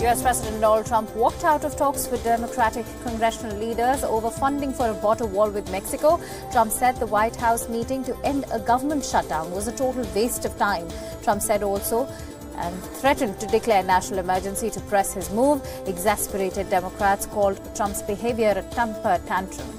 U.S. President Donald Trump walked out of talks with Democratic congressional leaders over funding for a border wall with Mexico. Trump said the White House meeting to end a government shutdown was a total waste of time. Trump said also and threatened to declare national emergency to press his move. Exasperated Democrats called Trump's behavior a temper tantrum.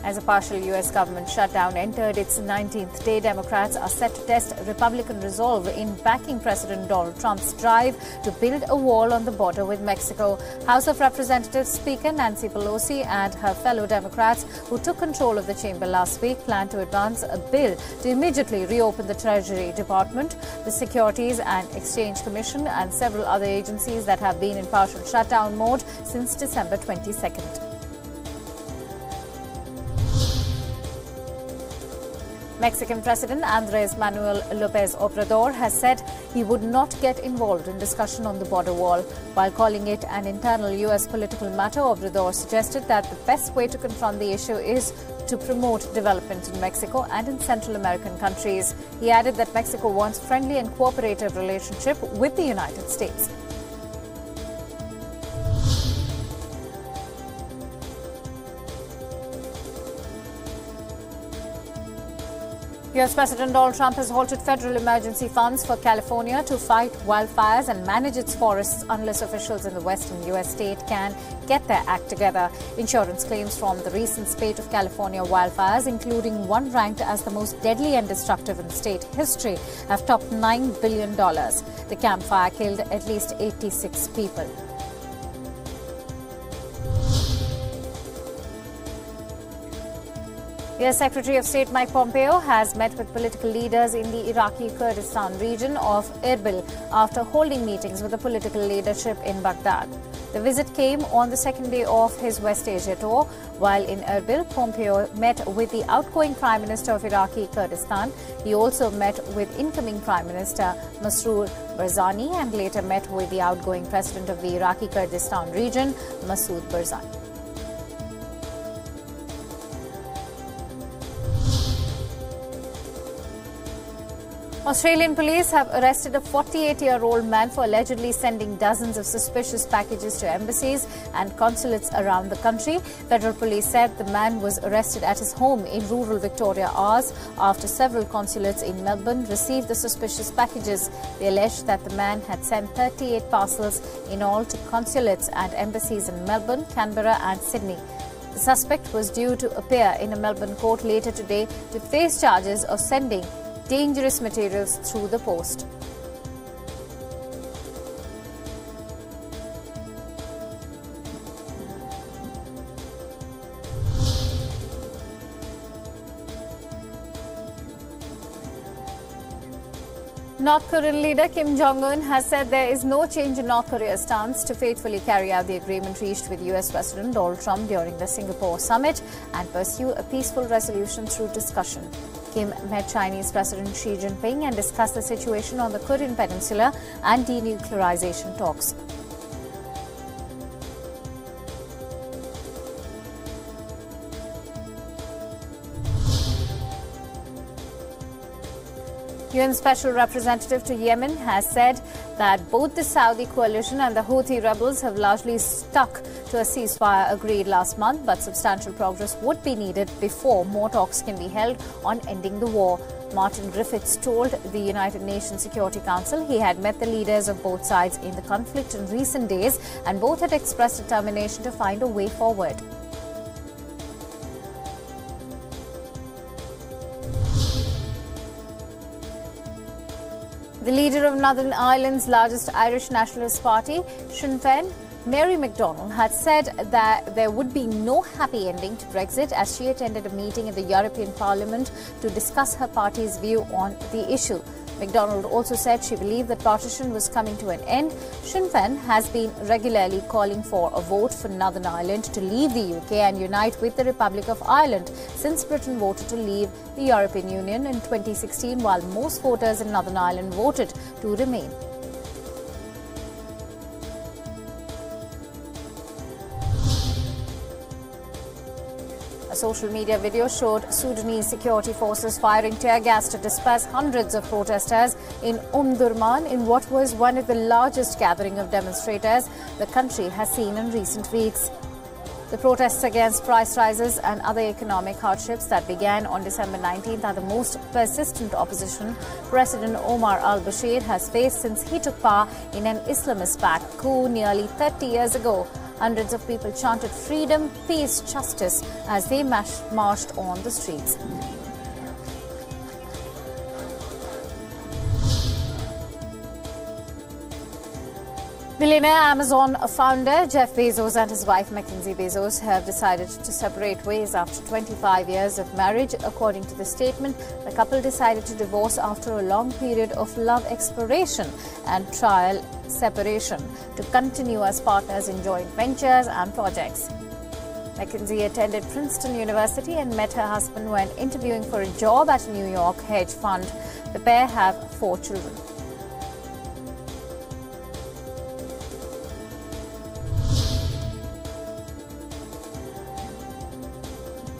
As a partial U.S. government shutdown entered its 19th day, Democrats are set to test Republican resolve in backing President Donald Trump's drive to build a wall on the border with Mexico. House of Representatives Speaker Nancy Pelosi and her fellow Democrats who took control of the chamber last week plan to advance a bill to immediately reopen the Treasury Department, the Securities and Exchange Commission and several other agencies that have been in partial shutdown mode since December 22nd. Mexican President Andrés Manuel López Obrador has said he would not get involved in discussion on the border wall. While calling it an internal U.S. political matter, Obrador suggested that the best way to confront the issue is to promote development in Mexico and in Central American countries. He added that Mexico wants friendly and cooperative relationship with the United States. U.S. President Donald Trump has halted federal emergency funds for California to fight wildfires and manage its forests unless officials in the western U.S. state can get their act together. Insurance claims from the recent spate of California wildfires, including one ranked as the most deadly and destructive in state history, have topped $9 billion. The Camp Fire killed at least 86 people. U.S. Secretary of State Mike Pompeo has met with political leaders in the Iraqi Kurdistan region of Erbil after holding meetings with the political leadership in Baghdad. The visit came on the second day of his West Asia tour. While in Erbil, Pompeo met with the outgoing Prime Minister of Iraqi Kurdistan. He also met with incoming Prime Minister Masroor Barzani and later met with the outgoing President of the Iraqi Kurdistan region, Masoud Barzani. Australian police have arrested a 48-year-old man for allegedly sending dozens of suspicious packages to embassies and consulates around the country. Federal police said the man was arrested at his home in rural Victoria hours after several consulates in Melbourne received the suspicious packages. They alleged that the man had sent 38 parcels in all to consulates and embassies in Melbourne, Canberra and Sydney. The suspect was due to appear in a Melbourne court later today to face charges of sending dangerous materials through the post. North Korean leader Kim Jong-un has said there is no change in North Korea's stance to faithfully carry out the agreement reached with U.S. President Donald Trump during the Singapore summit and pursue a peaceful resolution through discussion. Kim met Chinese President Xi Jinping and discussed the situation on the Korean Peninsula and denuclearization talks. UN Special Representative to Yemen has said that both the Saudi coalition and the Houthi rebels have largely stuck to a ceasefire agreed last month, but substantial progress would be needed before more talks can be held on ending the war. Martin Griffiths told the United Nations Security Council he had met the leaders of both sides in the conflict in recent days and both had expressed determination to find a way forward. The leader of Northern Ireland's largest Irish nationalist party, Sinn Féin, Mary McDonnell, had said that there would be no happy ending to Brexit as she attended a meeting in the European Parliament to discuss her party's view on the issue. McDonnell also said she believed that partition was coming to an end. Sinn Féin has been regularly calling for a vote for Northern Ireland to leave the UK and unite with the Republic of Ireland since Britain voted to leave the European Union in 2016, while most voters in Northern Ireland voted to remain. A social media video showed Sudanese security forces firing tear gas to disperse hundreds of protesters in Durman in what was one of the largest gathering of demonstrators the country has seen in recent weeks. The protests against price rises and other economic hardships that began on December 19th are the most persistent opposition President Omar al-Bashir has faced since he took power in an Islamist-backed coup nearly 30 years ago. Hundreds of people chanted freedom, peace, justice as they marched on the streets. Billionaire Amazon founder Jeff Bezos and his wife Mackenzie Bezos have decided to separate ways after 25 years of marriage. According to the statement, the couple decided to divorce after a long period of love exploration and trial separation to continue as partners in joint ventures and projects. Mackenzie attended Princeton University and met her husband when interviewing for a job at a New York hedge fund. The pair have 4 children.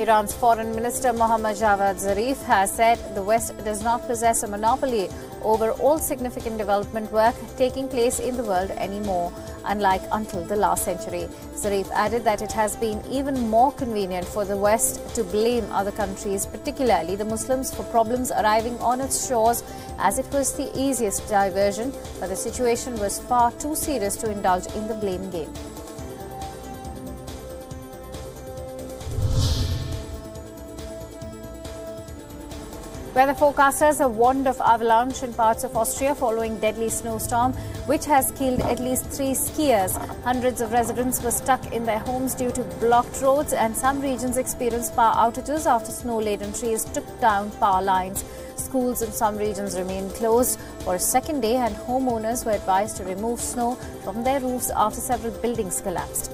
Iran's Foreign Minister Mohammad Javad Zarif has said the West does not possess a monopoly over all significant development work taking place in the world anymore, unlike until the last century. Zarif added that it has been even more convenient for the West to blame other countries, particularly the Muslims, for problems arriving on its shores, as it was the easiest diversion, but the situation was far too serious to indulge in the blame game. Weather forecasters have warned of avalanche in parts of Austria following deadly snowstorm, which has killed at least 3 skiers. Hundreds of residents were stuck in their homes due to blocked roads, and some regions experienced power outages after snow-laden trees took down power lines. Schools in some regions remain closed for a second day, and homeowners were advised to remove snow from their roofs after several buildings collapsed.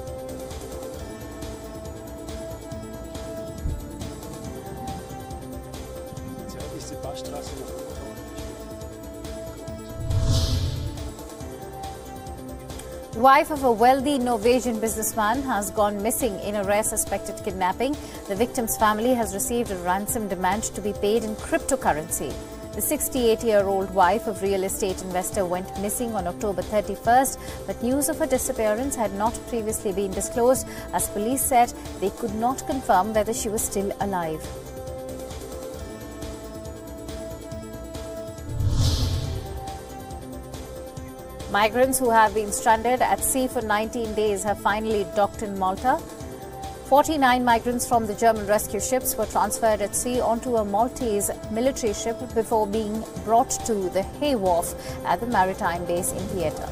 The wife of a wealthy Norwegian businessman has gone missing in a rare suspected kidnapping. The victim's family has received a ransom demand to be paid in cryptocurrency. The 68-year-old wife of real estate investor went missing on October 31st, but news of her disappearance had not previously been disclosed, as police said they could not confirm whether she was still alive. Migrants who have been stranded at sea for 19 days have finally docked in Malta. 49 migrants from the German rescue ships were transferred at sea onto a Maltese military ship before being brought to the Hay Wharf at the maritime base in Pieta.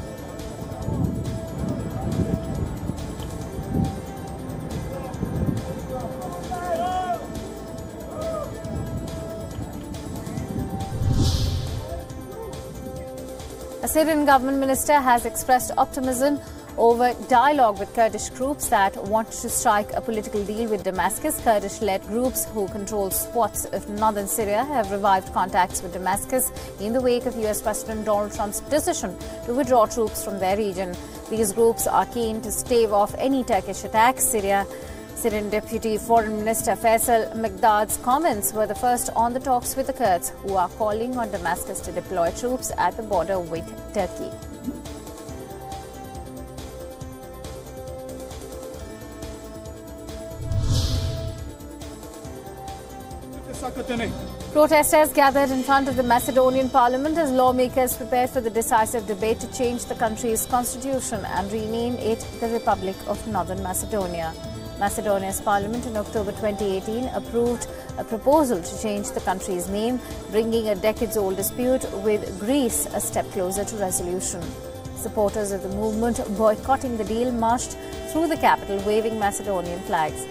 A Syrian government minister has expressed optimism over dialogue with Kurdish groups that want to strike a political deal with Damascus. Kurdish-led groups who control swaths of northern Syria have revived contacts with Damascus in the wake of US President Donald Trump's decision to withdraw troops from their region. These groups are keen to stave off any Turkish attacks. Syrian Deputy Foreign Minister Faisal Mekdad's comments were the first on the talks with the Kurds, who are calling on Damascus to deploy troops at the border with Turkey. Protesters gathered in front of the Macedonian parliament as lawmakers prepared for the decisive debate to change the country's constitution and rename it the Republic of Northern Macedonia. Macedonia's parliament in October 2018 approved a proposal to change the country's name, bringing a decades-old dispute with Greece a step closer to resolution. Supporters of the movement boycotting the deal marched through the capital waving Macedonian flags.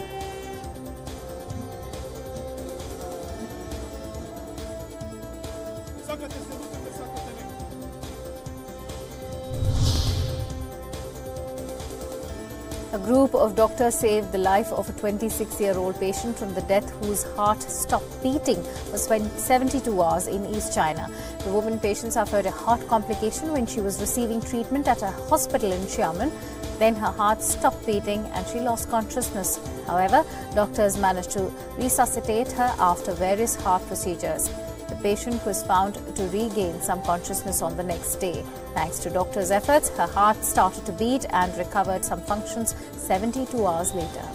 A group of doctors saved the life of a 26-year-old patient from the death whose heart stopped beating for 72 hours in East China. The woman patient suffered a heart complication when she was receiving treatment at a hospital in Xiamen. Then her heart stopped beating and she lost consciousness. However, doctors managed to resuscitate her after various heart procedures. The patient was found to regain some consciousness on the next day. Thanks to doctors' efforts, her heart started to beat and recovered some functions 72 hours later.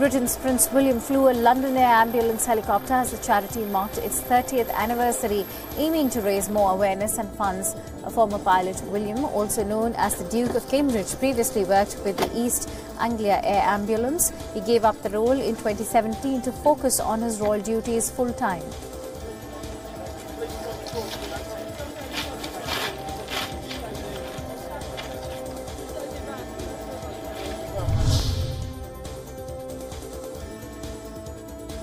Britain's Prince William flew a London Air ambulance helicopter as the charity marked its 30th anniversary, aiming to raise more awareness and funds. Former pilot William, also known as the Duke of Cambridge, previously worked with the East Anglia Air Ambulance. He gave up the role in 2017 to focus on his royal duties full-time.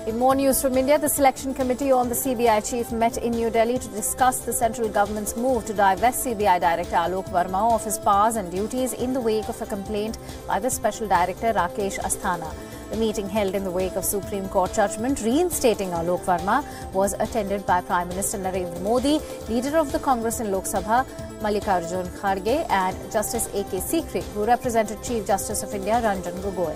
In more news from India, the selection committee on the CBI chief met in New Delhi to discuss the central government's move to divest CBI Director Alok Verma of his powers and duties in the wake of a complaint by the Special Director Rakesh Asthana. The meeting, held in the wake of Supreme Court judgment reinstating Alok Verma, was attended by Prime Minister Narendra Modi, Leader of the Congress in Lok Sabha Mallikarjun Kharge, and Justice A.K. Sikri, who represented Chief Justice of India Ranjan Gogoi.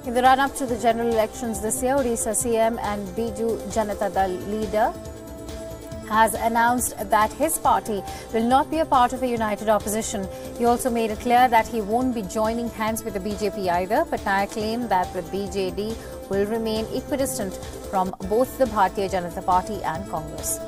In the run-up to the general elections this year, Odisha CM and Biju Janata Dal leader has announced that his party will not be a part of a united opposition. He also made it clear that he won't be joining hands with the BJP either. Patnaik claimed that the BJD will remain equidistant from both the Bharatiya Janata Party and Congress.